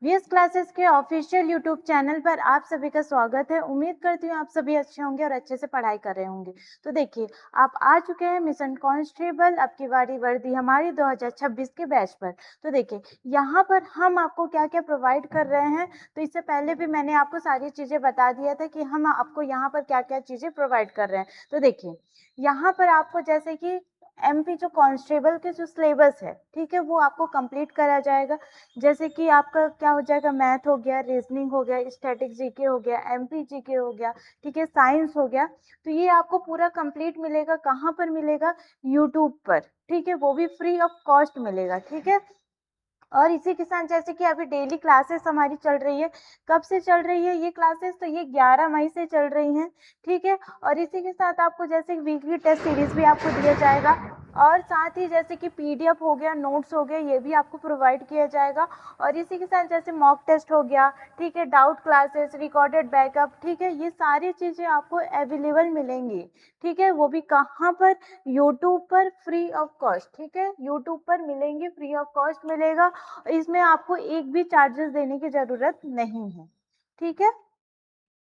VS classes के official YouTube channel पर आप सभी का स्वागत है। उम्मीद करती हूँ आप सभी अच्छे होंगे और अच्छे से पढ़ाई कर रहे होंगे। तो देखिए, आप आ चुके हैं मिशन कांस्टेबल अब की बारी वर्दी हमारी 2026 के बैच पर। तो देखिए, यहाँ पर हम आपको क्या क्या प्रोवाइड कर रहे हैं। तो इससे पहले भी मैंने आपको सारी चीज़ें बता दिया था कि हम आपको यहाँ पर क्या क्या चीज़ें प्रोवाइड कर रहे हैं। तो देखिए, यहाँ पर आपको जैसे कि एमपी जो कांस्टेबल के जो सिलेबस है, ठीक है, वो आपको कंप्लीट करा जाएगा। जैसे कि आपका क्या हो जाएगा, मैथ हो गया, रीजनिंग हो गया, स्टैटिक जीके हो गया, एमपी जीके हो गया, ठीक है, साइंस हो गया। तो ये आपको पूरा कंप्लीट मिलेगा। कहाँ पर मिलेगा? यूट्यूब पर, ठीक है, वो भी फ्री ऑफ कॉस्ट मिलेगा, ठीक है। और इसी के साथ जैसे कि अभी डेली क्लासेस हमारी चल रही है। कब से चल रही है ये क्लासेस? तो ये 11 मई से चल रही हैं, ठीक है। और इसी के साथ आपको जैसे वीकली टेस्ट सीरीज भी आपको दिया जाएगा, और साथ ही जैसे कि पीडीएफ हो गया, नोट्स हो गया, ये भी आपको प्रोवाइड किया जाएगा। और इसी के साथ जैसे मॉक टेस्ट हो गया, ठीक है, डाउट क्लासेस, रिकॉर्डेड बैकअप, ठीक है, ये सारी चीज़ें आपको अवेलेबल मिलेंगी, ठीक है। वो भी कहाँ पर? यूट्यूब पर फ्री ऑफ कॉस्ट, ठीक है, यूट्यूब पर मिलेंगे, फ्री ऑफ कॉस्ट मिलेगा। इसमें आपको एक भी चार्जेस देने की ज़रूरत नहीं है, ठीक है।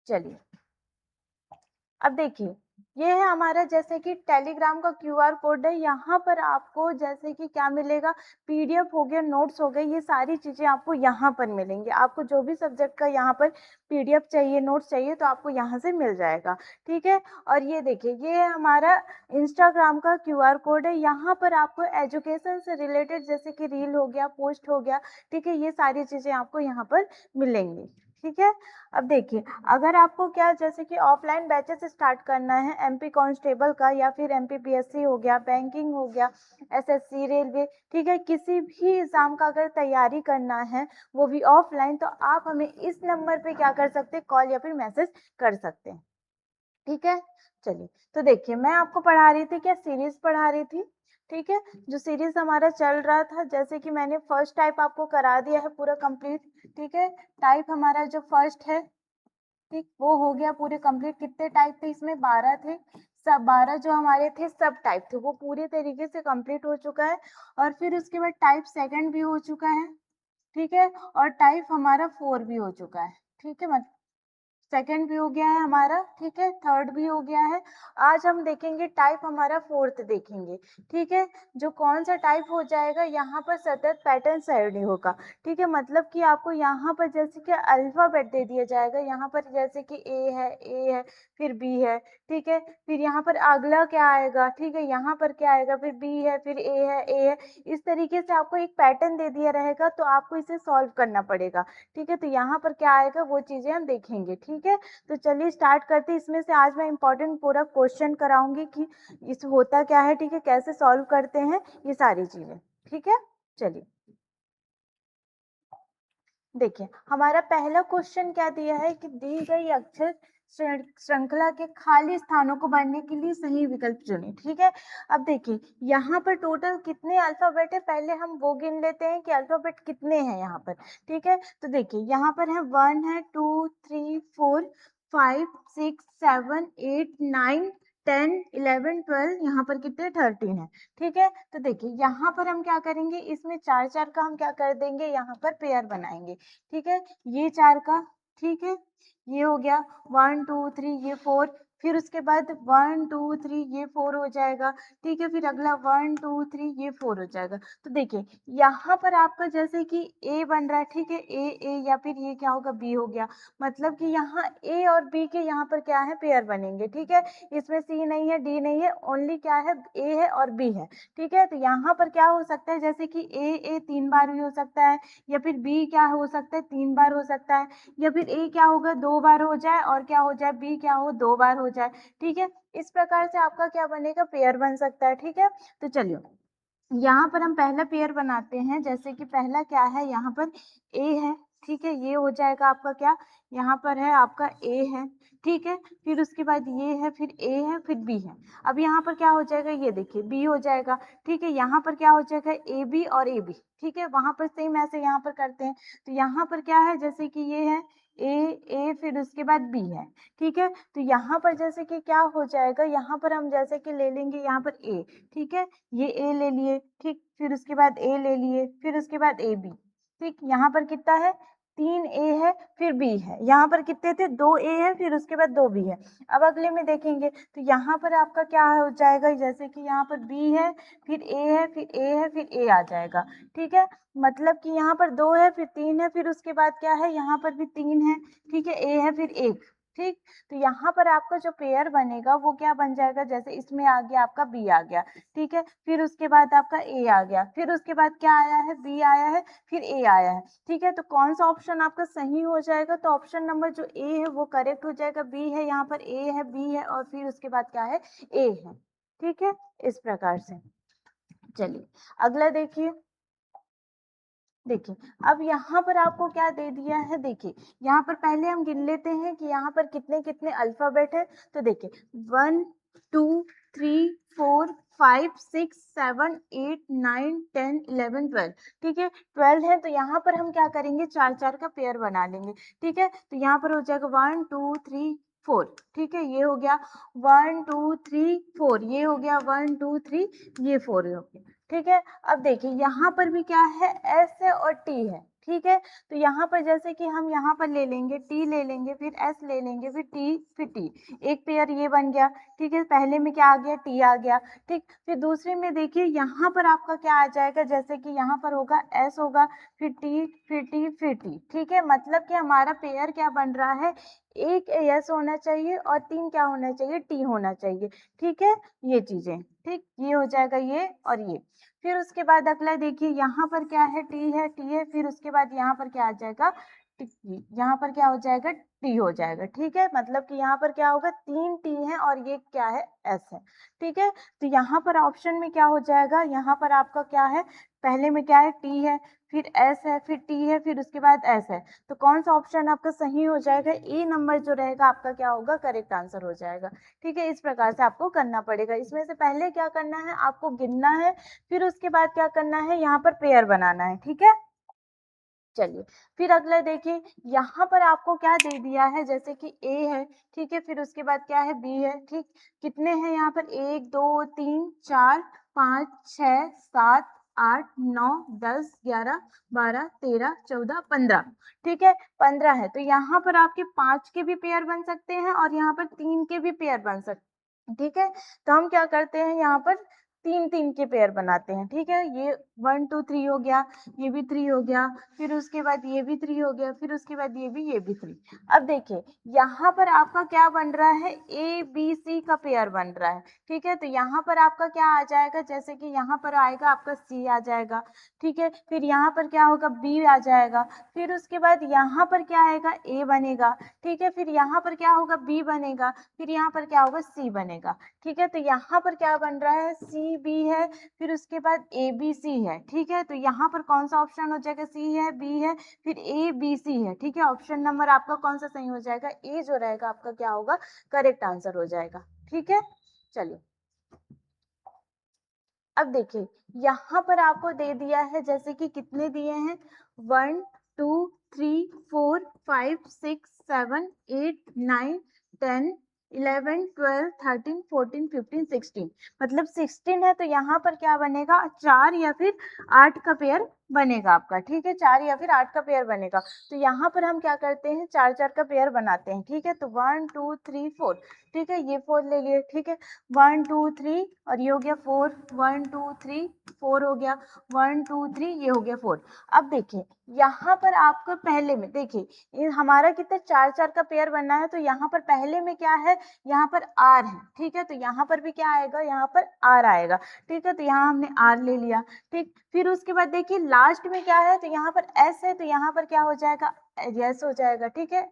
चलिए, अब देखिए, ये है हमारा जैसे कि टेलीग्राम का क्यूआर कोड है। यहाँ पर आपको जैसे कि क्या मिलेगा, पीडीएफ हो गया, नोट्स हो गए, ये सारी चीज़ें आपको यहाँ पर मिलेंगी। आपको जो भी सब्जेक्ट का यहाँ पर पीडीएफ चाहिए, नोट्स चाहिए, तो आपको यहाँ से मिल जाएगा, ठीक है। और ये देखिए, ये है हमारा इंस्टाग्राम का क्यूआर कोड है। यहाँ पर आपको एजुकेशन से रिलेटेड जैसे कि रील हो गया, पोस्ट हो गया, ठीक है, ये सारी चीज़ें आपको यहाँ पर मिलेंगी, ठीक है। अब देखिए, अगर आपको क्या जैसे कि ऑफलाइन बैचेस स्टार्ट करना है एमपी कांस्टेबल का, या फिर एमपीपीएससी हो गया, बैंकिंग हो गया, एसएससी, रेलवे, ठीक है, किसी भी एग्जाम का अगर तैयारी करना है, वो भी ऑफलाइन, तो आप हमें इस नंबर पे क्या कर सकते हैं, कॉल या फिर मैसेज कर सकते हैं, ठीक है। चलिए, तो देखिए, मैं आपको पढ़ा रही थी, क्या सीरीज पढ़ा रही थी, ठीक है। जो सीरीज हमारा चल रहा था, जैसे कि मैंने फर्स्ट टाइप आपको करा दिया है पूरा कंप्लीट, ठीक है। टाइप हमारा जो फर्स्ट है, ठीक, वो हो गया पूरे कंप्लीट। कितने टाइप थे इसमें? 12 थे। सब 12 जो हमारे थे, सब टाइप थे, वो पूरे तरीके से कंप्लीट हो चुका है। और फिर उसके बाद टाइप सेकंड भी हो चुका है, ठीक है। और टाइप हमारा 4 भी हो चुका है, ठीक है। मतलब सेकंड भी हो गया है हमारा, ठीक है, थर्ड भी हो गया है। आज हम देखेंगे टाइप हमारा फोर्थ देखेंगे, ठीक है। जो कौन सा टाइप हो जाएगा, यहाँ पर सतत पैटर्न सरणी होगा, ठीक है। मतलब कि आपको यहाँ पर जैसे कि अल्फाबेट दे दिया जाएगा। यहाँ पर जैसे कि ए है, फिर बी है, ठीक है। फिर यहाँ पर अगला क्या आएगा, ठीक है, यहाँ पर क्या आएगा, फिर बी है, फिर ए है। इस तरीके से आपको एक पैटर्न दे दिया रहेगा, तो आपको इसे सॉल्व करना पड़ेगा, ठीक है। तो यहाँ पर क्या आएगा, वो चीजें हम देखेंगे, ठीक है। तो चलिए स्टार्ट करते हैं। इसमें से आज मैं इंपॉर्टेंट पूरा क्वेश्चन कराऊंगी कि इस होता क्या है, ठीक है, कैसे सॉल्व करते हैं, ये सारी चीजें, ठीक है। चलिए, देखिए, हमारा पहला क्वेश्चन क्या दिया है कि दी गई अक्षर श्रृंखला के खाली स्थानों को भरने के लिए सही विकल्प चुनें, ठीक है। अब देखिए, यहाँ पर टोटल कितने अल्फाबेट है, पहले हम वो गिन लेते हैं कि अल्फाबेट कितने हैं यहाँ पर, ठीक है। तो देखिए, यहाँ पर है 1 है, 2, 3, 4, 5, 6, 7, 8, 9, 10, 11, 12, यहाँ पर कितने, 13 है, ठीक है। तो देखिए, यहाँ पर हम क्या करेंगे, इसमें चार चार का हम क्या कर देंगे, यहाँ पर पेयर बनाएंगे, ठीक है। ये चार का, ठीक है, ये हो गया 1 2 3, ये 4, फिर उसके बाद 1 2 3, ये 4 हो जाएगा, ठीक है। फिर अगला 1 2 3, ये 4 हो जाएगा। तो देखिए, यहाँ पर आपका जैसे कि ए बन रहा है, ठीक है, ए या फिर ये क्या होगा, बी हो गया। मतलब कि यहाँ ए और बी के यहाँ पर क्या है, पेयर बनेंगे, ठीक है। इसमें सी नहीं है, डी नहीं है, ओनली क्या है, ए है और बी है, ठीक है। तो यहाँ पर क्या हो सकता है, जैसे कि ए 3 बार भी हो सकता है, या फिर बी क्या हो सकता है, 3 बार हो सकता है, या फिर ए क्या होगा, 2 बार हो जाए, और क्या हो जाए, बी क्या हो, 2 बार हो जाए, ठीक है। इस प्रकार से आपका क्या बनेगा, पेयर बन सकता है, ठीक है। तो चलिए, यहाँ पर हम पहला पेयर बनाते हैं। जैसे कि पहला क्या है, यहाँ पर ए है, ठीक है, ये हो जाएगा आपका क्या, यहाँ पर है आपका ए है, ठीक है। फिर उसके बाद ये है, फिर ए है, फिर बी है। अब यहाँ पर क्या हो जाएगा, ये देखिए, बी हो जाएगा, ठीक है। यहाँ पर क्या हो जाएगा, ए बी और ए बी, ठीक है। वहां पर सेम ऐसे यहाँ पर करते हैं। तो यहाँ पर क्या है, जैसे कि ये है ए, फिर उसके बाद बी है, ठीक है। तो यहाँ पर जैसे कि क्या हो जाएगा, यहाँ पर हम जैसे कि ले लेंगे यहाँ पर ए, ठीक है, ये ए ले लिए, ठीक, फिर उसके बाद ए ले लिए, फिर उसके बाद ए बी, ठीक। यहाँ पर कितना है, 3 ए है फिर बी है, यहाँ पर कितने थे 2 ए है फिर उसके बाद 2 बी है। अब अगले में देखेंगे तो यहाँ पर आपका क्या हो जाएगा, जैसे कि यहाँ पर बी है फिर ए है फिर ए है फिर ए आ जाएगा, ठीक है। मतलब कि यहाँ पर 2 है फिर 3 है फिर उसके बाद क्या है, यहाँ पर भी 3 है, ठीक है, ए है फिर 1, ठीक। तो यहाँ पर आपका जो पेयर बनेगा वो क्या बन जाएगा, जैसे इसमें आ गया आपका बी आ गया, ठीक है, फिर उसके बाद आपका ए आ गया, फिर उसके बाद क्या आया है, बी आया है फिर ए आया है, ठीक है। तो कौन सा ऑप्शन आपका सही हो जाएगा, तो ऑप्शन नंबर जो ए है वो करेक्ट हो जाएगा। बी है, यहाँ पर ए है बी है और फिर उसके बाद क्या है, ए है, ठीक है, इस प्रकार से। चलिए अगला देखिए, देखिए अब यहाँ पर आपको क्या दे दिया है, देखिए यहाँ पर पहले हम गिन लेते हैं कि यहाँ पर कितने कितने अल्फाबेट है। तो देखिए 1 2 3 4 5 6 7 8 9 10 11 12, ठीक है 12 है। तो यहाँ पर हम क्या करेंगे, चार चार का पेयर बना लेंगे, ठीक है। तो यहाँ पर हो जाएगा 1 2 3 4, ठीक है, ये हो गया 1 2 3 4, ये हो गया 1 2 3, ये 4 हो गया, ठीक है। अब देखिए यहाँ पर भी क्या है, एस है और टी है, ठीक है। तो यहाँ पर जैसे कि हम यहाँ पर ले लेंगे टी ले लेंगे फिर एस ले लेंगे फिर टी फिर टी, एक पेयर ये बन गया, ठीक है। पहले में क्या आ गया, टी आ गया, ठीक। फिर दूसरे में देखिए यहाँ पर आपका क्या आ जाएगा, जैसे कि यहाँ पर होगा एस होगा फिर टी फिर टी फिर टी, ठीक है। मतलब कि हमारा पेयर क्या बन रहा है, एक एस होना चाहिए और 3 क्या होना चाहिए, टी होना चाहिए, ठीक है। ये चीजें, ठीक, ये हो जाएगा ये और ये। फिर उसके बाद अगला देखिए यहाँ पर क्या है, टी है टी है, फिर उसके बाद यहाँ पर क्या आ जाएगा, यहाँ पर क्या हो जाएगा, टी हो जाएगा, ठीक है। मतलब कि यहाँ पर क्या होगा, 3 टी है और ये क्या है, एस है, ठीक है। तो यहाँ पर ऑप्शन में क्या हो जाएगा, यहाँ पर आपका क्या है, पहले में क्या है, टी है फिर एस है फिर टी है फिर उसके बाद एस है। तो कौन सा ऑप्शन आपका सही हो जाएगा, ए नंबर जो रहेगा आपका क्या होगा, करेक्ट आंसर हो जाएगा, ठीक है। इस प्रकार से आपको करना पड़ेगा। इसमें से पहले क्या करना है, आपको गिनना है, फिर उसके बाद क्या करना है, यहाँ पर पेयर बनाना है, ठीक है। चलिए फिर अगला देखिए, यहाँ पर आपको क्या दे दिया है, जैसे कि ए है, ठीक है, फिर उसके बाद क्या है, बी है, ठीक। कितने हैं यहाँ पर, 1 2 3 4 5 6 7 8 9 10 11 12 13 14 15, ठीक है 15 है। तो यहाँ पर आपके 5 के भी पेयर बन सकते हैं और यहाँ पर 3 के भी पेयर बन सकते, ठीक है। तो हम क्या करते हैं, यहाँ पर 3 3 के पेयर बनाते हैं, ठीक है। ये 1 2 3 हो गया, ये भी 3 हो गया, फिर उसके बाद ये भी 3 हो गया, फिर उसके बाद ये भी 3। अब देखिए यहाँ पर आपका क्या बन रहा है, ए बी सी का पेयर बन रहा है, ठीक है। तो यहाँ पर आपका क्या आ जाएगा, जैसे कि यहाँ पर आएगा आपका सी आ जाएगा, ठीक है। फिर यहाँ पर क्या होगा, बी आ जाएगा, फिर उसके बाद यहाँ पर क्या आएगा, ए बनेगा, ठीक है। फिर यहाँ पर क्या होगा, बी बनेगा, फिर यहाँ पर क्या होगा, सी बनेगा, ठीक है। तो यहाँ पर क्या बन रहा है, सी बी है, फिर उसके बाद ए बी सी है, ठीक है। तो यहाँ पर कौन सा ऑप्शन हो जाएगा, सी है बी है फिर ए बी सी है, ठीक है। ऑप्शन नंबर आपका कौन सा सही हो जाएगा, ए जो रहेगा आपका क्या होगा, करेक्ट आंसर हो जाएगा, ठीक है। चलिए अब देखिए यहाँ पर आपको दे दिया है, जैसे कि कितने दिए हैं, 1 2 3 4 5 6 7 8 9 10 11 12 13 14 15 16, मतलब 16 है। तो यहाँ पर क्या बनेगा, 4 या फिर 8 का पेयर बनेगा आपका, ठीक है, 4 या फिर 8 का पेयर बनेगा। तो यहाँ पर हम क्या करते हैं, चार चार का पेयर बनाते हैं, ठीक है। तो 1 2 3 4, ठीक है, ये 4 ले लिए, ठीक है, 1 2 3 और ये हो गया 4, 1 2 3 4 हो गया, 1 2 3 ये हो गया 4। अब देखिए यहाँ पर आपको पहले में देखिए हमारा कितना चार चार का पेयर बनना है, तो यहाँ पर पहले में क्या है, यहाँ पर आर है, ठीक है। तो यहाँ पर भी क्या आएगा, यहाँ पर आर आएगा, ठीक है। तो यहाँ हमने आर ले लिया, ठीक। फिर उसके बाद देखिए लास्ट में क्या है, तो यहाँ पर एस है, तो यहाँ पर क्या हो जाएगा, यस हो जाएगा, ठीक है।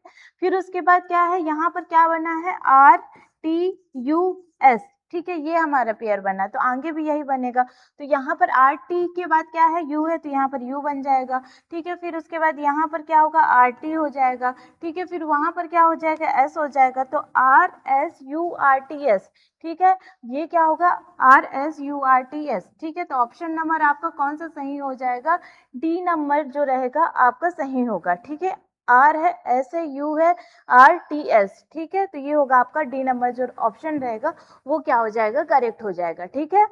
फिर उसके बाद क्या है, यहाँ पर क्या बना है, आर टी यू एस, ठीक है, ये हमारा पेयर बना, तो आगे भी यही बनेगा। तो यहाँ पर आर टी के बाद क्या है, यू है, तो यहाँ पर यू बन जाएगा, ठीक है। फिर उसके बाद यहाँ पर क्या होगा, आर टी हो जाएगा, ठीक है। फिर वहां पर क्या हो जाएगा, एस हो जाएगा, तो R S U R T S, ठीक है, ये क्या होगा, R S U R T S, ठीक है। तो ऑप्शन नंबर आपका कौन सा सही हो जाएगा, डी नंबर जो रहेगा आपका सही होगा, ठीक है। आर है, एस है, यू है, आर टी एस, ठीक है। तो ये होगा आपका डी नंबर जो ऑप्शन रहेगा वो क्या हो जाएगा, करेक्ट हो जाएगा, ठीक है।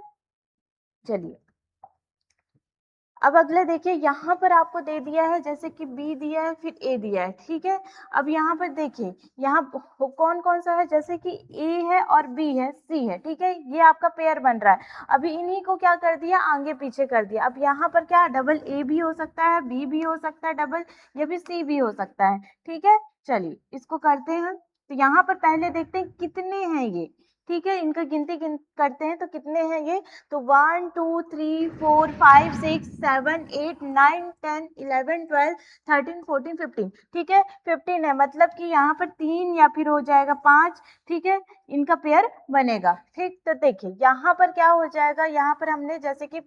चलिए अब अगला देखिए, यहाँ पर आपको दे दिया है जैसे कि बी दिया है फिर ए दिया है, ठीक है। अब यहाँ पर देखिए, यहाँ कौन कौन सा है, जैसे कि ए है और बी है, सी है, ठीक है, ये आपका पेयर बन रहा है। अभी इन्हीं को क्या कर दिया, आगे पीछे कर दिया। अब यहाँ पर क्या, डबल ए भी हो सकता है, बी भी हो सकता है डबल, या फिर सी भी हो सकता है, ठीक है। चलिए इसको करते हैं। तो यहाँ पर पहले देखते हैं कितने हैं ये, ठीक है, इनका गिनती करते हैं तो कितने हैं ये। तो 1 2 3 4 5 6 7 8 9 10 11 12 13 14 15, ठीक है, 15 है, मतलब कि यहाँ पर 3 या फिर हो जाएगा 5, ठीक है, इनका पेयर बनेगा, ठीक। तो देखिए यहाँ पर क्या हो जाएगा, यहाँ पर हमने जैसे कि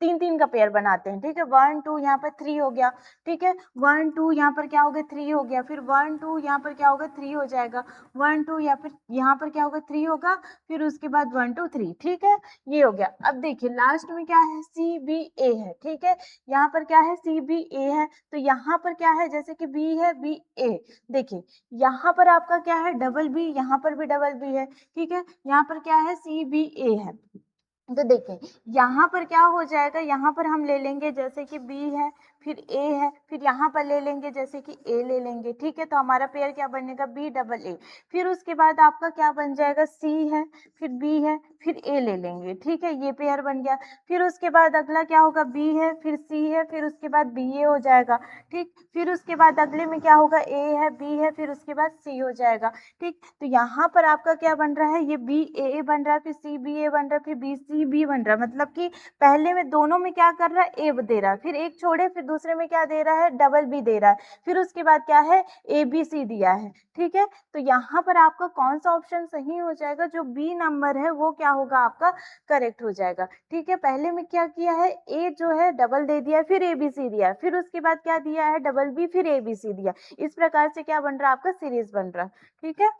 3 3 का पेयर बनाते हैं, ठीक है, 1 2 यहाँ पर 3 हो गया, ठीक है, 1 2 यहाँ पर क्या हो गया, 3 हो गया, फिर 1 2 यहाँ पर क्या होगा, 3 हो जाएगा, 1 2 या फिर यहाँ पर क्या होगा, 3 होगा, फिर उसके बाद 1 2 3, ठीक है, ये हो गया। अब देखिए लास्ट में क्या है, सी बी ए है, ठीक है, यहाँ पर क्या है, सी बी ए है, तो यहाँ पर क्या है, जैसे कि बी है बी ए, देखिए यहाँ पर आपका क्या है, डबल बी, यहाँ पर भी डबल बी है, ठीक है, यहाँ पर क्या है, सी बी ए है। तो देखें यहाँ पर क्या हो जाएगा, यहाँ पर हम ले लेंगे जैसे कि बी है, फिर ए है, फिर यहाँ पर ले लेंगे जैसे कि ए ले लेंगे, ठीक है, तो हमारा पेयर क्या बनेगा, बी डबल ए। फिर उसके बाद आपका क्या बन जाएगा, सी है, फिर बी है, फिर ए ले लेंगे, ठीक है, ये पेयर बन गया। फिर उसके बाद अगला क्या होगा, बी है, फिर सी है, फिर उसके बाद बी ए हो जाएगा, ठीक। फिर उसके बाद अगले में क्या होगा, ए है, बी है, फिर उसके बाद सी हो जाएगा, ठीक। तो यहाँ पर आपका क्या बन रहा है, ये बी ए बन रहा है, फिर सी बी ए बन रहा है, फिर बी सी बी बन रहा है, मतलब कि पहले में दोनों में क्या कर रहा है, ए दे रहा है, फिर एक छोड़े, फिर दूसरे में क्या दे रहा है, डबल बी दे रहा है, फिर उसके बाद क्या है, ए बी सी दिया है, ठीक है। तो यहाँ पर आपका कौन सा ऑप्शन सही हो जाएगा, जो बी नंबर है वो क्या होगा, आपका करेक्ट हो जाएगा, ठीक है। पहले में क्या किया है, ए जो है डबल दे दिया, फिर ए बी सी दिया, फिर उसके बाद क्या दिया है, डबल बी, फिर ए बी सी दिया, इस प्रकार से क्या बन रहा है, आपका सीरीज बन रहा है, ठीक है।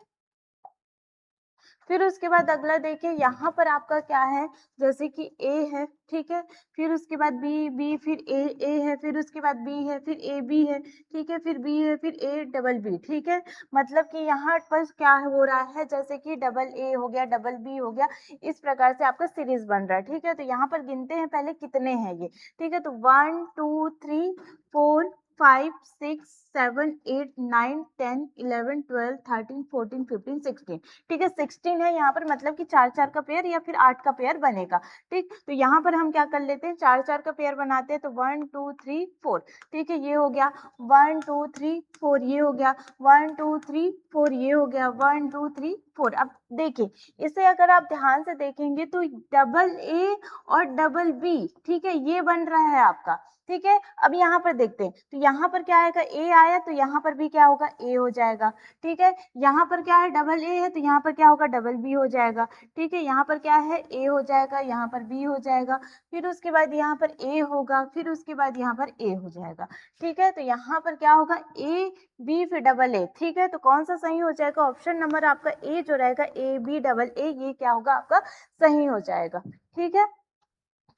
फिर उसके बाद अगला देखिए, यहाँ पर आपका क्या है, जैसे कि ए है, ठीक है, फिर उसके बाद बी बी, फिर ए है, फिर उसके बाद बी है, फिर ए बी है, ठीक है, फिर बी है, फिर ए डबल बी, ठीक है, मतलब कि यहाँ पर क्या हो रहा है, जैसे कि डबल ए हो गया, डबल बी हो गया, इस प्रकार से आपका सीरीज बन रहा है, ठीक है। तो यहाँ पर गिनते हैं पहले कितने हैं ये, ठीक है, तो 1 2 3 4 5 6 7 8 9 10 11 12 13 14 15 16, ठीक है, 16 है यहाँ पर, मतलब कि 4 4 का पेयर या फिर 8 का पेयर बनेगा, ठीक। तो यहाँ पर हम क्या कर लेते हैं, 4 4 का पेयर बनाते हैं, तो 1 2 3 4, ठीक है, ये हो गया, 1 2 3 4 ये हो गया, 1 2 3 4 ये हो गया, 1 2 3 4। अब देखिए इसे अगर आप ध्यान से देखेंगे तो डबल ए और डबल बी, ठीक है, ये बन रहा है आपका, ठीक है। अब यहाँ पर देखते हैं, तो यहाँ पर क्या आएगा, ए आया, तो यहाँ पर भी क्या होगा, ए हो जाएगा, ठीक है। यहाँ पर क्या है, डबल ए है, तो यहाँ पर क्या होगा, डबल बी हो जाएगा, ठीक है। यहाँ पर क्या है, ए हो जाएगा, यहाँ पर बी हो जाएगा, फिर उसके बाद यहाँ पर ए होगा, फिर उसके बाद यहाँ पर ए हो जाएगा, ठीक है। तो यहाँ पर क्या होगा, ए बी फिर डबल ए, ठीक है। तो कौन सा सही हो जाएगा, ऑप्शन नंबर आपका ए जो रहेगा, ए बी डबल ए, ये क्या होगा, आपका सही हो जाएगा, ठीक है।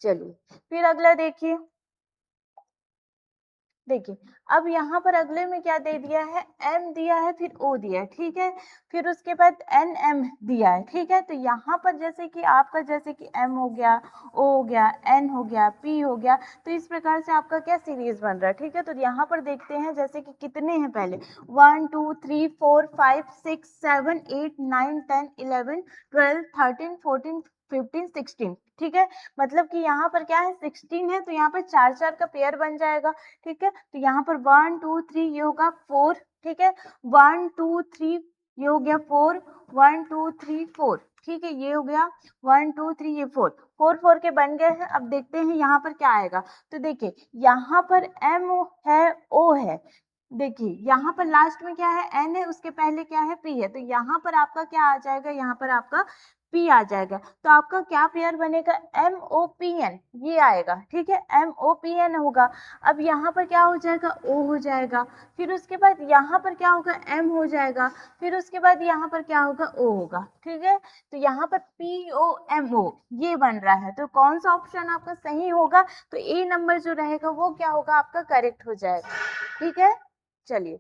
चलिए फिर अगला देखिए, देखिए अब यहाँ पर अगले में क्या दे दिया है, m दिया है, फिर o दिया है, ठीक है, फिर उसके बाद n m दिया है, ठीक है। तो यहाँ पर जैसे कि आपका जैसे कि m हो गया, o हो गया, n हो गया, p हो गया, तो इस प्रकार से आपका क्या सीरीज बन रहा है, ठीक है। तो यहाँ पर देखते हैं जैसे कि कितने हैं, पहले 1 2 3 4 5 6 7 8 9 10 11 12 13 14 15 16, ठीक है, मतलब कि यहाँ पर क्या है, 16 है, तो यहाँ पर 4 4 का पेयर बन जाएगा, ठीक है। तो यहाँ पर 1 2 3 ये होगा 4, ठीक है, 1 2 3 ये हो गया 4, 1 2 3 4, ठीक है, ये हो गया 1 2 3 ये 4 4 4 के बन गए हैं। अब देखते हैं यहाँ पर क्या आएगा, तो देखिए यहाँ पर m है, o है, देखिए यहाँ पर लास्ट में क्या है, n है, उसके पहले क्या है, p है, तो यहाँ पर आपका क्या आ जाएगा, यहाँ पर आपका p आ जाएगा, तो आपका क्या पेयर बनेगा, MOPN, ये आएगा, ठीक है, MOPN होगा। अब यहाँ पर क्या हो जाएगा, O हो जाएगा, फिर उसके बाद यहाँ पर क्या होगा, M हो जाएगा, फिर उसके बाद यहाँ पर क्या होगा, O होगा, ठीक है। तो यहाँ पर POMO ये बन रहा है, तो कौन सा ऑप्शन आपका सही होगा, तो ए नंबर जो रहेगा वो क्या होगा, आपका करेक्ट हो जाएगा, ठीक है। चलिए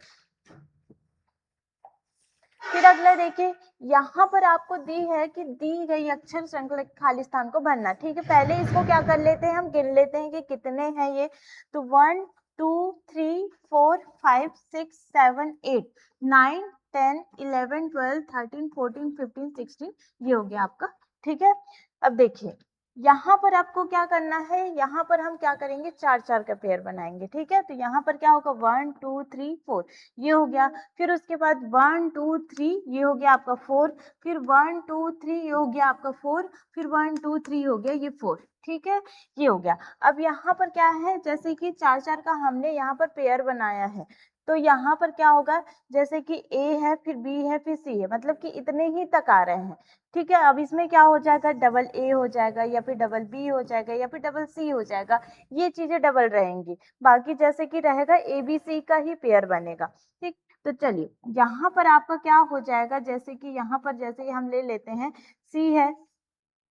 फिर अगला देखिए, यहाँ पर आपको दी है कि दी गई अक्षर श्रृंखला खाली स्थान को भरना। ठीक है, पहले इसको क्या कर लेते हैं, हम गिन लेते हैं कि कितने हैं ये। तो 1 2 3 4 5 6 7 8 9 10 11 12 13 14 15 16, ये हो गया आपका। ठीक है, अब देखिए यहाँ पर आपको क्या करना है, यहाँ पर हम क्या करेंगे, चार चार का पेयर बनाएंगे। ठीक है, तो यहाँ पर क्या होगा, 1 2 3 4, ये हो गया। फिर उसके बाद 1 2 3, ये हो गया आपका 4। फिर 1 2 3, ये हो गया आपका 4। फिर 1 2 3 हो गया ये 4। ठीक है, ये हो गया। अब यहाँ पर क्या है, जैसे कि चार चार का हमने यहाँ पर पेयर बनाया है, तो यहाँ पर क्या होगा, जैसे कि ए है, फिर बी है, फिर सी है, मतलब कि इतने ही तक आ रहे हैं। ठीक है, अब इसमें क्या हो जाएगा, डबल ए हो जाएगा, या फिर डबल बी हो जाएगा, या फिर डबल सी हो जाएगा, ये चीजें डबल रहेंगी। बाकी जैसे कि रहेगा ए बी सी का ही पेयर बनेगा। ठीक, तो चलिए यहाँ पर आपका क्या हो जाएगा, जैसे कि यहाँ पर जैसे हम ले लेते हैं सी है।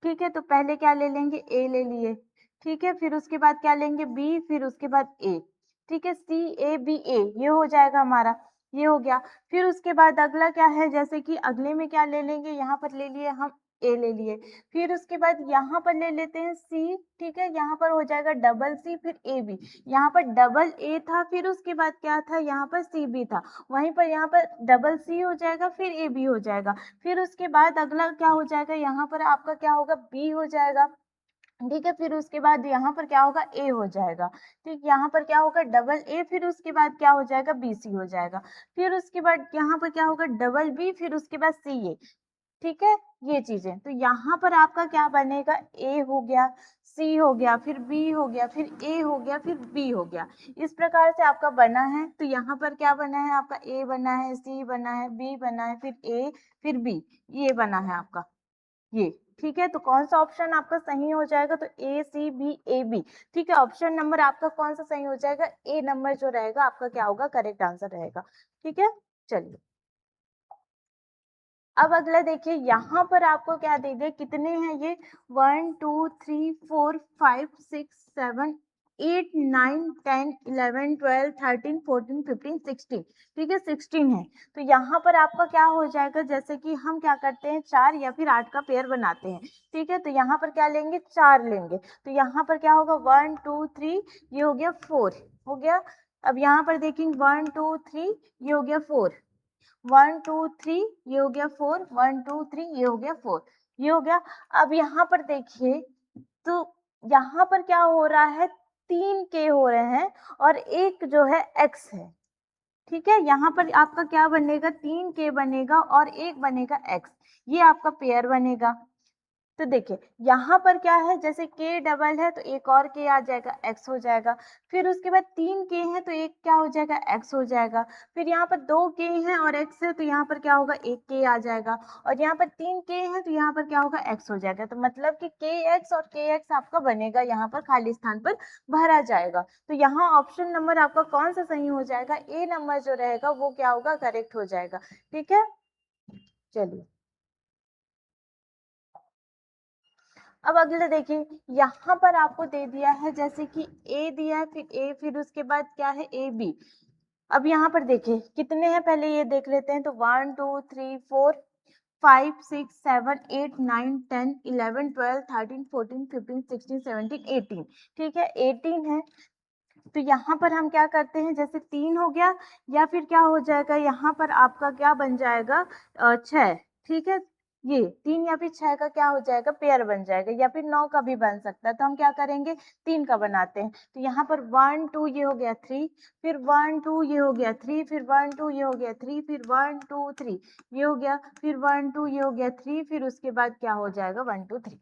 ठीक है, तो पहले क्या ले लेंगे, ए ले लिए। ठीक है, फिर उसके बाद क्या लेंगे, बी, फिर उसके बाद ए। ठीक है, सी ए बी ए, ये हो जाएगा हमारा, ये हो गया। फिर उसके बाद अगला क्या है, जैसे कि अगले में क्या ले लेंगे, यहाँ पर ले लिए हम ए ले लिए। फिर उसके बाद यहाँ पर ले लेते हैं सी। ठीक है, यहाँ पर हो जाएगा डबल सी, फिर ए बी। यहाँ पर डबल ए था, फिर उसके बाद क्या था, यहाँ पर सी बी था। वहीं पर यहाँ पर डबल सी हो जाएगा, फिर ए बी हो जाएगा। फिर उसके बाद अगला क्या हो जाएगा, यहाँ पर आपका क्या होगा, बी हो जाएगा। ठीक है, फिर उसके बाद यहाँ पर क्या होगा, ए हो जाएगा। ठीक, यहाँ पर क्या होगा, डबल ए, फिर उसके बाद क्या हो जाएगा, बी सी हो जाएगा। फिर उसके बाद यहाँ पर क्या होगा, डबल बी, फिर उसके बाद सी ए। ठीक है, ये चीजें, तो यहाँ पर आपका क्या बनेगा, ए हो गया, सी हो गया, फिर बी हो गया, फिर ए हो गया, फिर बी हो गया। इस प्रकार से आपका बना है। तो यहाँ पर क्या बना है आपका, ए बना है, सी बना है, बी बना है, फिर ए, फिर बी, ये बना है आपका ये। ठीक है, तो कौन सा ऑप्शन आपका सही हो जाएगा, तो ए सी बी ए बी। ठीक है, ऑप्शन नंबर आपका कौन सा सही हो जाएगा, ए नंबर जो रहेगा आपका क्या होगा, करेक्ट आंसर रहेगा। ठीक है, चलिए अब अगला देखिए, यहाँ पर आपको क्या दे दिया, कितने हैं ये, 1 2 3 4 5 6 7 8 9 10 11 12 13 14 15 16। ठीक है, 16 है। तो यहाँ पर आपका क्या हो जाएगा, जैसे कि हम क्या करते हैं, 4 या फिर 8 का पेयर बनाते हैं। ठीक है, तो यहाँ पर क्या लेंगे, 4 लेंगे। तो यहाँ पर क्या होगा, 1 2 3, ये हो गया 4 हो गया। अब यहाँ पर देखेंगे 1 2 3, ये हो गया 4। 1 2 3, ये हो गया 4। 1 2 3, ये हो गया 4, ये हो गया। अब यहाँ पर देखिए, तो यहाँ पर क्या हो रहा है, 3 के हो रहे हैं और एक जो है एक्स है। ठीक है, यहाँ पर आपका क्या बनेगा, 3 के बनेगा और एक बनेगा एक्स, ये आपका पेयर बनेगा। तो देखिए यहाँ पर क्या है, जैसे के डबल है तो एक और के आ जाएगा, एक्स हो जाएगा। फिर उसके बाद 3 के हैं तो एक क्या हो जाएगा, एक्स हो जाएगा। फिर यहाँ पर 2 के हैं और एक्स है तो यहाँ पर क्या होगा, एक के आ जाएगा। और यहाँ पर 3 के हैं तो यहाँ पर क्या होगा, एक्स हो जाएगा। तो मतलब कि के एक्स और के एक्स आपका बनेगा, यहाँ पर खाली स्थान पर भरा जाएगा। तो यहाँ ऑप्शन नंबर आपका कौन सा सही हो जाएगा, ए नंबर जो रहेगा वो क्या होगा, करेक्ट हो जाएगा। ठीक है, चलिए अब अगले देखिए, यहाँ पर आपको दे दिया है, जैसे कि ए दिया है, फिर ए, फिर उसके बाद क्या है, ए बी। अब यहाँ पर देखिए कितने हैं, पहले ये देख लेते हैं। तो 1 2 3 4 5 6 7 8 9 10 11 12 13 14 15 16 17 18। ठीक है, 18 है। तो यहाँ पर हम क्या करते हैं, जैसे 3 हो गया, या फिर क्या हो जाएगा, यहाँ पर आपका क्या बन जाएगा, 6। ठीक है, ये 3 या फिर 6 का क्या हो जाएगा, पेयर बन जाएगा, या फिर 9 का भी बन सकता है। तो हम क्या करेंगे, 3 का बनाते हैं। तो यहाँ पर 1 2, ये हो गया 3, फिर 1 2, ये हो गया 3, फिर 1 2, ये हो गया 3, फिर 1 2 3, ये हो गया, फिर 1 2, ये हो गया 3, फिर उसके बाद क्या हो जाएगा, 1 2 3।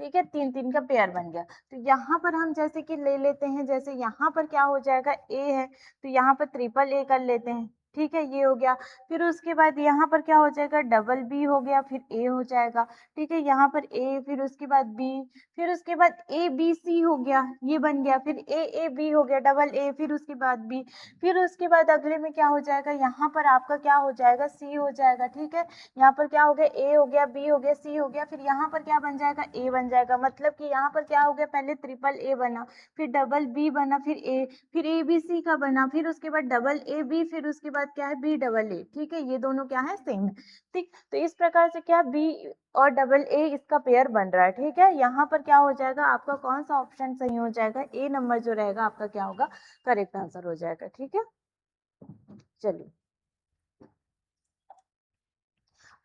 ठीक है, 3 3 का पेयर बन गया। तो यहाँ पर हम जैसे कि ले लेते हैं, जैसे यहाँ पर क्या हो जाएगा, ए है तो यहाँ पर ट्रिपल ए कर लेते हैं। ठीक है, ये हो गया। फिर उसके बाद यहाँ पर क्या हो जाएगा, डबल बी हो गया, फिर ए हो जाएगा। ठीक है, यहाँ पर ए, फिर उसके बाद बी, फिर उसके बाद ए बी सी हो गया, ये बन गया। फिर ए ए बी हो गया, डबल ए, फिर उसके बाद बी। फिर उसके बाद अगले में क्या हो जाएगा, यहाँ पर आपका क्या हो जाएगा, सी हो जाएगा। ठीक है, यहाँ पर क्या हो गया, ए हो गया, बी हो गया, सी हो गया, फिर यहाँ पर क्या बन जाएगा, ए बन जाएगा। मतलब कि यहाँ पर क्या हो गया, पहले ट्रिपल ए बना, फिर डबल बी बना, फिर ए बी सी का बना, फिर उसके बाद डबल ए बी, फिर उसके बाद बाद क्या है बी डबल ए, ठीक है, ये दोनों क्या है सेम है, ठीक। तो इस प्रकार से क्या बी और डबल ए इसका पेयर बन रहा है, ठीक है। यहाँ पर क्या हो जाएगा आपका, कौन सा ऑप्शन सही हो जाएगा, ए नंबर जो रहेगा आपका क्या होगा, करेक्ट आंसर हो जाएगा, ठीक है। चलिए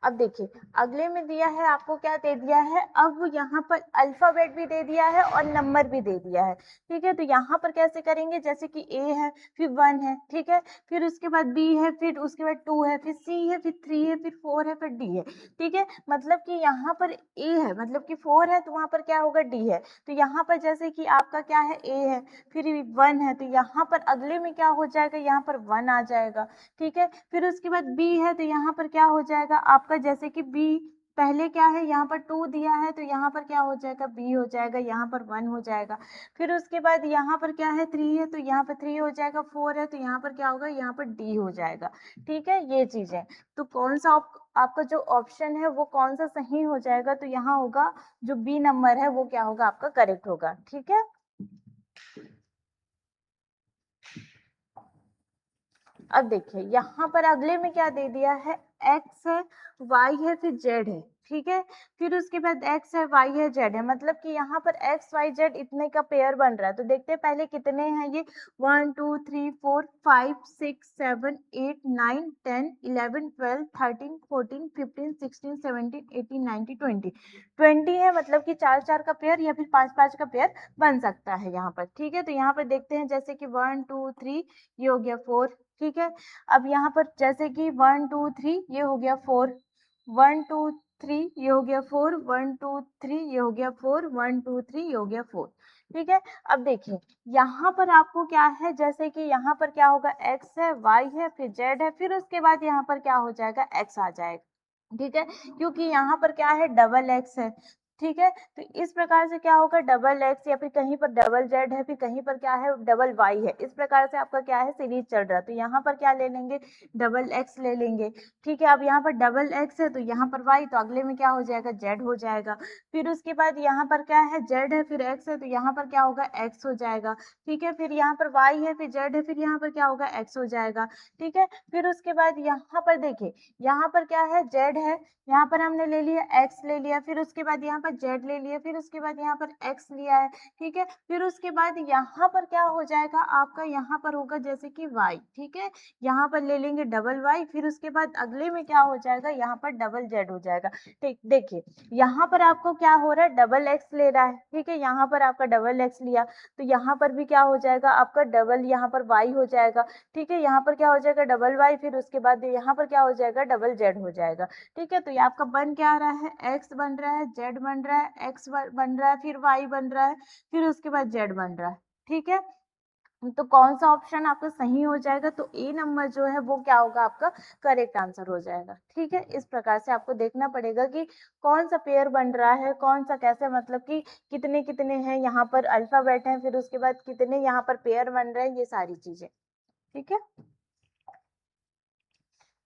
अब देखिए अगले में दिया है आपको, क्या दे दिया है, अब यहाँ पर अल्फाबेट भी दे दिया है और नंबर भी दे दिया है, ठीक है। तो यहाँ पर कैसे करेंगे, जैसे कि ए है, फिर 1 है, ठीक है, फिर उसके बाद बी है, फिर उसके बाद 2 है, फिर सी है, फिर 3 है, फिर 4 है, फिर डी है, ठीक है। मतलब कि यहाँ पर ए है, मतलब कि 4 है, तो वहाँ पर क्या होगा, डी है। तो यहाँ पर जैसे कि आपका क्या है, ए है, फिर 1 है, तो यहाँ पर अगले में क्या हो जाएगा, यहाँ पर 1 आ जाएगा, ठीक है। फिर उसके बाद बी है, तो यहाँ पर क्या हो जाएगा आपका, जैसे कि बी पहले क्या है, यहाँ पर 2 दिया है, तो यहाँ पर क्या हो जाएगा, बी हो जाएगा, यहाँ पर 1 हो जाएगा। फिर उसके बाद यहाँ पर क्या है, 3 है, तो यहाँ पर 3 हो जाएगा, 4 है, तो यहाँ पर क्या होगा, यहाँ पर डी हो जाएगा, ठीक है। ये चीजें तो कौन सा आपका जो ऑप्शन है वो कौन सा सही हो जाएगा, तो यहाँ होगा जो बी नंबर है वो क्या होगा आपका करेक्ट होगा, ठीक है। अब देखिए यहाँ पर अगले में क्या दे दिया है, x है, y है, फिर z है, ठीक है। फिर उसके बाद x है, y है, z है, मतलब कि यहाँ पर x y z इतने का पेयर बन रहा है। तो देखते हैं पहले कितने हैं ये, 1 2 3 4 5 6 7 8 9 10 11 12 13 14 15 16 17 18 19 20 20 है, मतलब कि 4 4 का पेयर या फिर 5 5 का पेयर बन सकता है यहाँ पर, ठीक है। तो यहाँ पर देखते हैं जैसे कि 1 2 3 ये हो गया 4, ठीक है। अब यहाँ पर जैसे कि 1 2 3 ये हो गया 4, 1 2 3 ये हो गया 4, 1 2 3 ये हो गया 4, 1 2 3 ये हो गया 4, ठीक है। अब देखिए यहाँ पर आपको क्या है, जैसे कि यहाँ पर क्या होगा, x है, y है, फिर z है, फिर उसके बाद यहाँ पर क्या हो जाएगा, x आ जाएगा, ठीक है, क्योंकि यहाँ पर क्या है, डबल एक्स है, ठीक है। तो इस प्रकार से क्या होगा, डबल एक्स या फिर कहीं पर डबल जेड है, फिर कहीं पर क्या है, डबल वाई है, इस प्रकार से आपका क्या है, सीरीज चल रहा है। तो यहाँ पर क्या ले लेंगे, डबल एक्स ले लेंगे, ठीक है। अब यहाँ पर डबल एक्स है, तो यहाँ पर वाई, तो अगले में क्या हो जाएगा, जेड हो जाएगा। फिर उसके बाद यहाँ पर क्या है, जेड है, फिर एक्स है, तो यहाँ पर क्या होगा, एक्स हो जाएगा, ठीक है। फिर यहाँ पर वाई है, फिर जेड है, फिर यहाँ पर क्या होगा, एक्स हो जाएगा, ठीक है। फिर उसके बाद यहाँ पर देखिए, यहाँ पर क्या है, जेड है, यहाँ पर हमने ले लिया एक्स ले लिया, फिर उसके बाद यहाँ पर जेड ले लिया, फिर उसके बाद यहाँ पर एक्स लिया है, ठीक है। फिर उसके बाद यहाँ पर क्या हो जाएगा आपका, यहाँ पर होगा जैसे कि वाई, ठीक है, यहाँ पर ले लेंगे डबल वाई, फिर उसके बाद अगले में क्या हो जाएगा, यहाँ पर डबल जेड हो जाएगा, ठीक। देखिए यहाँ पर आपको क्या हो रहा है, डबल एक्स ले रहा है, ठीक है, यहाँ पर आपका डबल एक्स लिया, तो यहाँ पर भी क्या हो जाएगा आपका डबल, यहाँ पर वाई हो जाएगा, ठीक है। यहाँ पर क्या हो जाएगा, डबल वाई, फिर उसके बाद यहाँ पर क्या हो जाएगा, डबल जेड हो जाएगा, ठीक है। तो ये आपका बन क्या रहा है, एक्स बन रहा है, जेड बन रहा है, एक्स बन रहा है, फिर वाई बन रहा है, फिर उसके बाद जेड बन रहा है, ठीक है। तो कौन सा ऑप्शन आपका सही हो जाएगा, तो ए नंबर जो है वो क्या होगा आपका करेक्ट आंसर हो जाएगा, ठीक है। इस प्रकार से आपको देखना पड़ेगा कि कौन सा पेयर बन रहा है, कौन सा कैसे, मतलब कि कितने कितने हैं यहाँ पर अल्फाबेट हैं, फिर उसके बाद कितने यहाँ पर पेयर बन रहे हैं, ये सारी चीजें, ठीक है।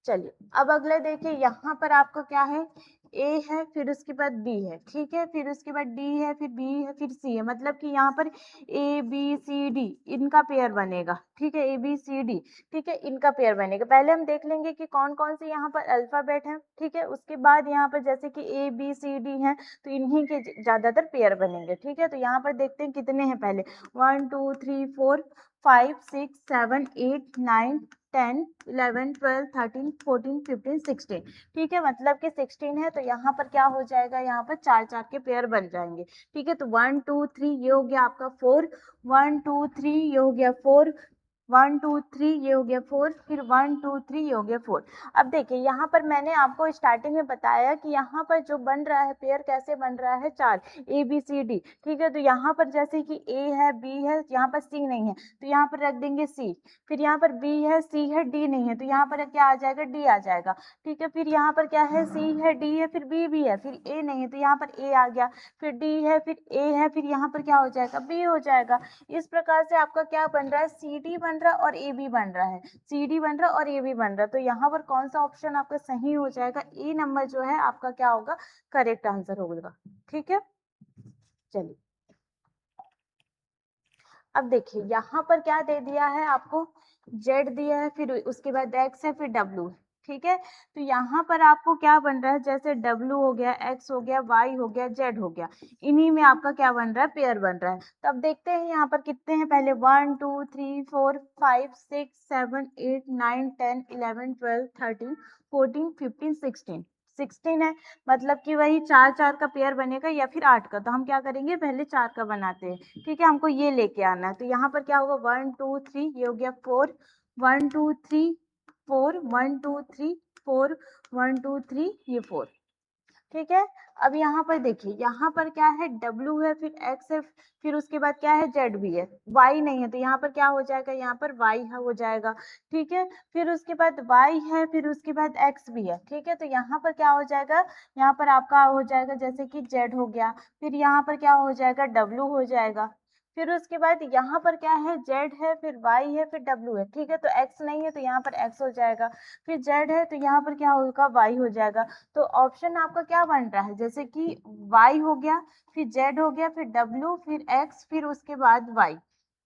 चलिए अब अगले देखिए, यहाँ पर आपका क्या है, ए है, फिर उसके बाद बी है, ठीक है, फिर उसके बाद डी है, फिर बी है, फिर सी है, मतलब कि यहाँ पर ए बी सी डी इनका पेयर बनेगा, ठीक है, ए बी सी डी, ठीक है, इनका पेयर बनेगा। पहले हम देख लेंगे कि कौन कौन से यहाँ पर अल्फाबेट हैं, ठीक है, उसके बाद यहाँ पर जैसे कि ए बी सी डी हैं, तो इन्हीं के ज्यादातर पेयर बनेंगे, ठीक है। तो यहाँ पर देखते हैं कितने हैं, पहले 1 2 3 4 5 6 7 8 9 10 11 12 13 14 15 16, ठीक है, मतलब कि 16 है, तो यहाँ पर क्या हो जाएगा, यहाँ पर चार चार के पेयर बन जाएंगे, ठीक है। तो 1 2 3 ये हो गया आपका 4, 1 2 3 ये हो गया 4, 1 2 3 ये हो गया 4, फिर 1 2 3 ये हो गया 4। अब देखिए यहाँ पर मैंने आपको स्टार्टिंग में बताया कि यहाँ पर जो बन रहा है पेयर कैसे बन रहा है, चार, ए बी सी डी, ठीक है। तो यहाँ पर जैसे कि ए है, बी है, यहाँ पर सी नहीं है, तो यहाँ पर रख देंगे सी, फिर यहाँ पर बी है, सी है, डी नहीं है, तो यहाँ पर क्या आ जाएगा, डी आ जाएगा, ठीक है। फिर यहाँ पर क्या है, सी है, डी है, फिर बी भी है, फिर ए नहीं है, तो यहाँ पर ए आ गया, फिर डी है, फिर ए है, फिर यहाँ पर क्या हो जाएगा, बी हो जाएगा। इस प्रकार से आपका क्या बन रहा है, सी डी बन रहा है और ए बी बन रहा है, सी डी बन रहा है और ए बी बन रहा है। तो यहाँ पर कौन सा ऑप्शन आपका सही हो जाएगा, ए नंबर जो है आपका क्या होगा, करेक्ट आंसर होगा, ठीक है। चलिए अब देखिए यहाँ पर क्या दे दिया है आपको, जेड दिया है, फिर उसके बाद एक्स है, फिर डब्ल्यू है, ठीक है। तो यहाँ पर आपको क्या बन रहा है, जैसे डब्ल्यू हो गया, एक्स हो गया, वाई हो गया, जेड हो गया, इन्हीं में आपका क्या बन रहा है, पेयर बन रहा है। तो अब देखते हैं यहाँ पर कितने हैं, पहले 1 2 3 4 5 6 7 8 9 10 11 12 13 14 15 16 16 है, मतलब कि वही चार चार का पेयर बनेगा या फिर 8 का। तो हम क्या करेंगे, पहले 4 का बनाते हैं, ठीक है, हमको ये लेके आना है। तो यहाँ पर क्या होगा, 1 2 3, ये हो गया 4, 1 2 3 4, 1 2 3 4, 1 2 3, ये 4, ठीक है। अब यहाँ पर देखिए, यहाँ पर क्या है, W है, फिर X है, फिर उसके बाद क्या है, Z भी है, Y नहीं है, तो यहाँ पर क्या हो जाएगा, यहाँ पर Y हो जाएगा, ठीक है। फिर उसके बाद Y है, फिर उसके बाद X भी है, ठीक है। तो यहाँ पर क्या हो जाएगा, यहाँ पर आपका हो जाएगा जैसे कि Z हो गया, फिर यहाँ पर क्या हो जाएगा, W हो जाएगा, फिर उसके बाद यहाँ पर क्या है, Z है, फिर Y है, फिर W है, ठीक है। तो X नहीं है, तो यहाँ पर X हो जाएगा, फिर Z है, तो यहाँ पर क्या होगा, Y हो जाएगा। तो ऑप्शन आपका क्या बन रहा है, जैसे कि Y हो गया, फिर Z हो गया, फिर W, फिर X, फिर उसके बाद Y,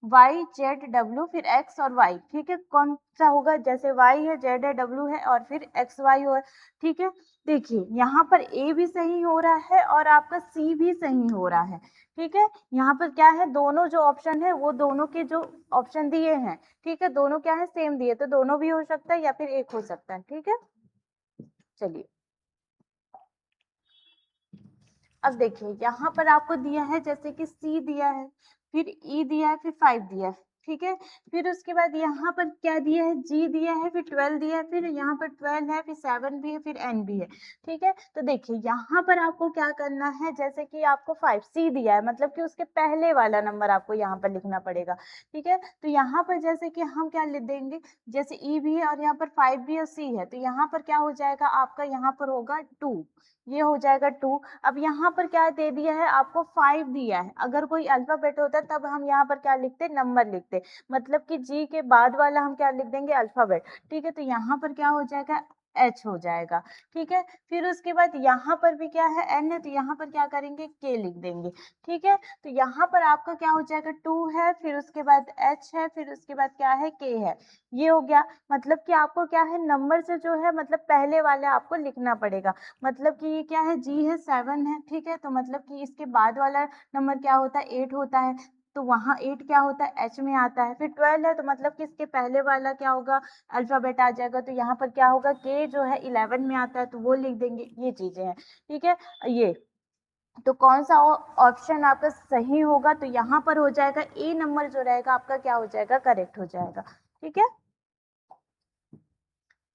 Y Z W, फिर X और Y, ठीक है। कौन सा होगा, जैसे Y है, Z है, W है, और फिर X Y हो, ठीक है। देखिए यहाँ पर A भी सही हो रहा है और आपका C भी सही हो रहा है, ठीक है। यहाँ पर क्या है, दोनों जो ऑप्शन है वो दोनों के जो ऑप्शन दिए हैं, ठीक है, दोनों क्या है, सेम दिए, तो दोनों भी हो सकता है या फिर एक हो सकता है, ठीक है। चलिए अब देखिए, यहाँ पर आपको दिया है जैसे कि C दिया है, फिर E दिया है, फिर 5 दिया है, ठीक है। फिर उसके बाद यहाँ पर क्या दिया है, G दिया है, फिर 12 दिया है, फिर यहाँ पर 12 है, फिर 7 भी है, फिर N भी है, ठीक है। तो देखिए यहाँ पर आपको क्या करना है, जैसे कि आपको 5 C दिया है, मतलब कि उसके पहले वाला नंबर आपको यहाँ पर लिखना पड़ेगा, ठीक है। तो यहाँ पर जैसे कि हम क्या लिख देंगे, जैसे E भी है और यहाँ पर 5 भी और C है, तो यहाँ पर क्या हो जाएगा, आपका यहाँ पर होगा 2, ये हो जाएगा 2। अब यहाँ पर क्या दे दिया है, आपको 5 दिया है, अगर कोई अल्फाबेट होता तब हम यहाँ पर क्या लिखते, नंबर लिखते, मतलब कि जी के बाद वाला हम क्या लिख देंगे, अल्फाबेट, ठीक है। तो यहाँ पर क्या हो जाएगा, एच हो जाएगा, ठीक है। फिर उसके बाद यहाँ पर भी क्या है, एन है, तो यहाँ पर क्या करेंगे, के लिख देंगे, ठीक है। तो यहाँ पर आपका क्या हो जाएगा, 2 है, फिर उसके बाद एच है, फिर उसके बाद क्या है, के है, ये हो गया। मतलब कि आपको क्या है, नंबर से जो है, मतलब पहले वाला आपको लिखना पड़ेगा, मतलब कि ये क्या है, जी है, 7 है, ठीक है। तो मतलब कि इसके बाद वाला नंबर क्या होता है, 8 होता है, तो वहाँ 8 क्या होता है, एच में आता है। फिर 12 है, तो मतलब कि इसके पहले वाला क्या होगा, अल्फाबेट आ जाएगा, तो यहाँ पर क्या होगा, के जो है 11 में आता है, तो वो लिख देंगे, ये चीजें हैं, ठीक है। ये तो कौन सा ऑप्शन आपका सही होगा, तो यहाँ पर हो जाएगा ए नंबर जो रहेगा आपका क्या हो जाएगा, करेक्ट हो जाएगा, ठीक है।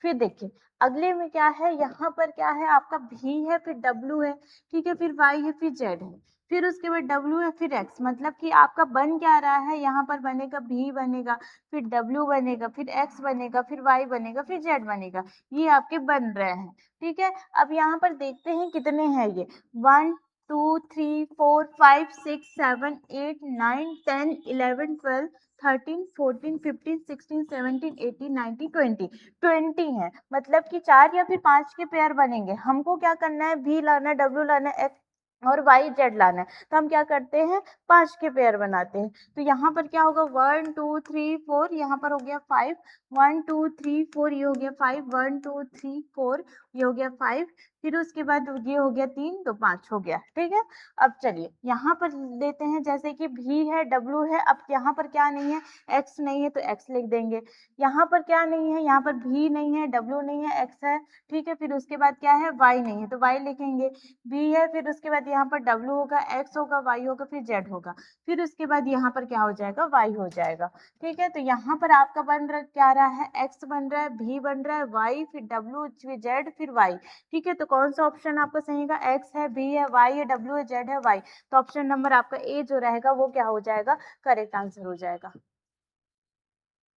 फिर देखिए अगले में क्या है, यहाँ पर क्या है, आपका भी है, फिर डब्ल्यू है, ठीक है, फिर वाई है, फिर जेड है, फिर उसके बाद डब्ल्यू है, फिर एक्स, मतलब कि आपका बन क्या रहा है, यहाँ पर बनेगा भी बनेगा, फिर डब्ल्यू बनेगा, फिर एक्स बनेगा, फिर वाई बनेगा, फिर जेड बनेगा, ये आपके बन रहे हैं, ठीक है। अब यहाँ पर देखते हैं कितने हैं ये, 1 2 3 4 5 6 7 8 9 10 11 12 13 14 15 16 17 18 19 20 20 है, मतलब कि 4 या फिर 5 के पेयर बनेंगे। हमको क्या करना है, भी लाना है, डब्ल्यू लाना है, एक्स और वाई जेड लाना है, तो हम क्या करते हैं, 5 के पेयर बनाते हैं। तो यहाँ पर क्या होगा, 1 2 3 4, यहाँ पर हो गया 5, 1 2 3 4, ये हो गया 5, 1 2 3 4, ये हो गया 5, फिर उसके बाद ये हो गया 3, तो 5 हो गया, ठीक है। अब चलिए यहाँ पर लेते हैं, जैसे कि भी है, डब्ल्यू है, अब यहाँ पर क्या नहीं है, एक्स नहीं है, तो एक्स लिख देंगे। यहाँ पर क्या नहीं है, यहाँ पर भी नहीं है, डब्ल्यू नहीं है, एक्स है, ठीक है। फिर उसके बाद क्या है, वाई नहीं है, तो वाई लिखेंगे, बी है, फिर उसके बाद यहाँ पर डब्ल्यू होगा, एक्स होगा, वाई होगा, फिर जेड होगा, फिर उसके बाद यहाँ पर क्या हो जाएगा, वाई हो जाएगा, ठीक है। तो यहाँ पर आपका बन रहा क्या रहा है, एक्स बन रहा है, भी बन रहा है, वाई, फिर डब्ल्यू, फिर जेड, फिर वाई, ठीक है। तो कौन सा ऑप्शन आपका सही है, एक्स है, बी है, वाई है, डब्ल्यू है, जेड है, वाई, तो ऑप्शन नंबर आपका ए जो रहेगा वो क्या हो जाएगा, करेक्ट आंसर हो जाएगा।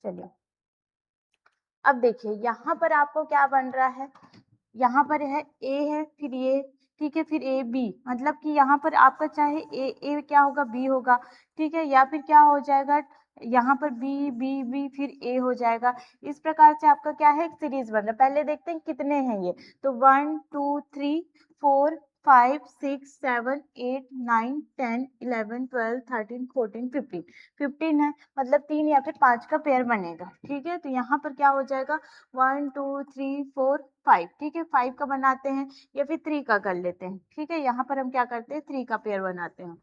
चलिए अब देखिए यहाँ पर आपको क्या बन रहा है, यहाँ पर है ए है, फिर ये, ठीक है, फिर ए बी, मतलब कि यहाँ पर आपका चाहे ए क्या होगा, बी होगा, ठीक है, या फिर क्या हो जाएगा, यहाँ पर बी बी बी फिर ए हो जाएगा। इस प्रकार से आपका क्या है, एक सीरीज बन रहा है। पहले देखते हैं कितने हैं ये, तो 1 2 3 4 5 6 7 8 9 10 11 12 13 14 15 15 है, मतलब 3 या फिर 5 का पेयर बनेगा। ठीक है, तो यहाँ पर क्या हो जाएगा 1 2 3 4 5। ठीक है, 5 का बनाते हैं या फिर 3 का कर लेते हैं। ठीक है, यहाँ पर हम क्या करते हैं 3 का पेयर बनाते हैं।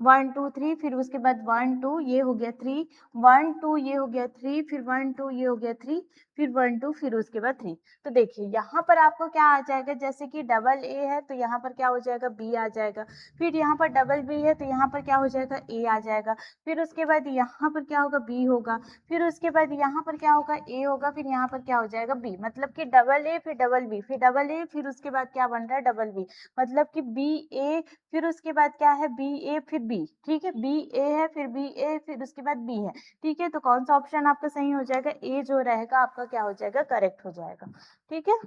1 2 3, फिर उसके बाद 1 2 ये हो गया 3, 1 2 ये हो गया 3, फिर 1 2 ये हो गया 3, फिर 1 2, फिर उसके बाद 3। तो देखिए यहाँ पर आपको क्या आ जाएगा, जैसे कि डबल ए है तो यहाँ पर क्या हो जाएगा बी आ जाएगा, फिर यहाँ पर डबल बी है तो यहाँ पर क्या हो जाएगा ए आ जाएगा, फिर उसके बाद यहाँ पर क्या होगा बी होगा, फिर उसके बाद यहाँ पर क्या होगा ए होगा, फिर यहाँ पर क्या हो जाएगा बी। मतलब कि डबल ए फिर डबल बी फिर डबल ए, फिर उसके बाद क्या बन रहा है डबल बी, मतलब कि बी ए, फिर उसके बाद क्या है बी ए फिर बी। ठीक है, बी ए है फिर बी ए फिर उसके बाद बी है। ठीक है, तो कौन सा ऑप्शन आपका सही हो जाएगा, ए जो रहेगा आपका क्या हो जाएगा करेक्ट हो जाएगा। ठीक है,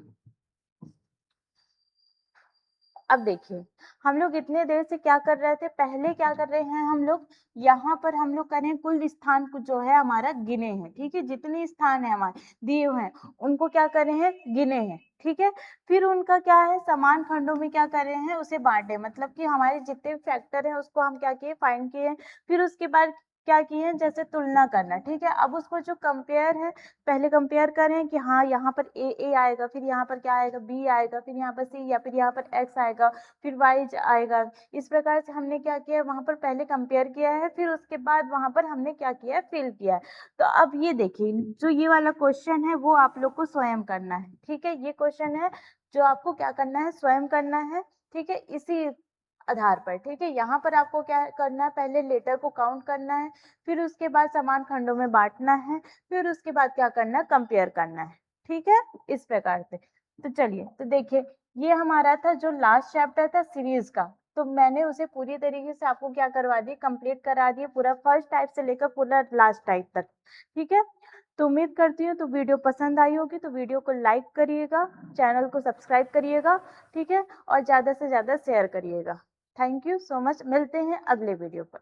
अब देखिए हम लोग इतने देर से क्या कर रहे थे, पहले क्या कर रहे हैं हम लोग, यहाँ पर हम लोग करें कुल स्थान को जो है हमारा गिने हैं। ठीक है, जितने स्थान है हमारे दिए हुए हैं उनको क्या करे हैं गिने हैं। ठीक है, फिर उनका क्या है समान खंडों में क्या कर रहे हैं उसे बांटे, मतलब कि हमारे जितने फैक्टर हैं उसको हम क्या किए फाइंड किए हैं, फिर उसके बाद क्या किए हैं जैसे तुलना करना। ठीक है, अब उसको जो कंपेयर है पहले कंपेयर करें कि हाँ यहाँ पर ए आएगा, फिर यहाँ पर क्या आएगा बी आएगा, फिर यहाँ पर सी, या फिर यहाँ पर एक्स आएगा, फिर वाई आएगा। इस प्रकार से हमने क्या किया है वहां पर पहले कंपेयर किया है, फिर उसके बाद वहां पर हमने क्या किया है फिल किया है। तो अब ये देखिए जो ये वाला क्वेश्चन है वो आप लोग को स्वयं करना है। ठीक है, ये क्वेश्चन है जो आपको क्या करना है स्वयं करना है। ठीक है, इसी आधार पर। ठीक है, यहाँ पर आपको क्या करना है पहले लेटर को काउंट करना है, फिर उसके बाद समान खंडों में बांटना है, फिर उसके बाद क्या करना है कंपेयर करना है। ठीक है, इस प्रकार से। तो चलिए तो देखिए ये हमारा था जो लास्ट चैप्टर था सीरीज का, तो मैंने उसे पूरी तरीके से आपको क्या करवा दी कंप्लीट करा दिए, पूरा फर्स्ट टाइप से लेकर पूरा लास्ट टाइप तक। ठीक है, तो उम्मीद करती हूँ तो वीडियो पसंद आई होगी, तो वीडियो को लाइक करिएगा, चैनल को सब्सक्राइब करिएगा। ठीक है, और ज़्यादा से ज़्यादा शेयर करिएगा। थैंक यू सो मच, मिलते हैं अगले वीडियो पर।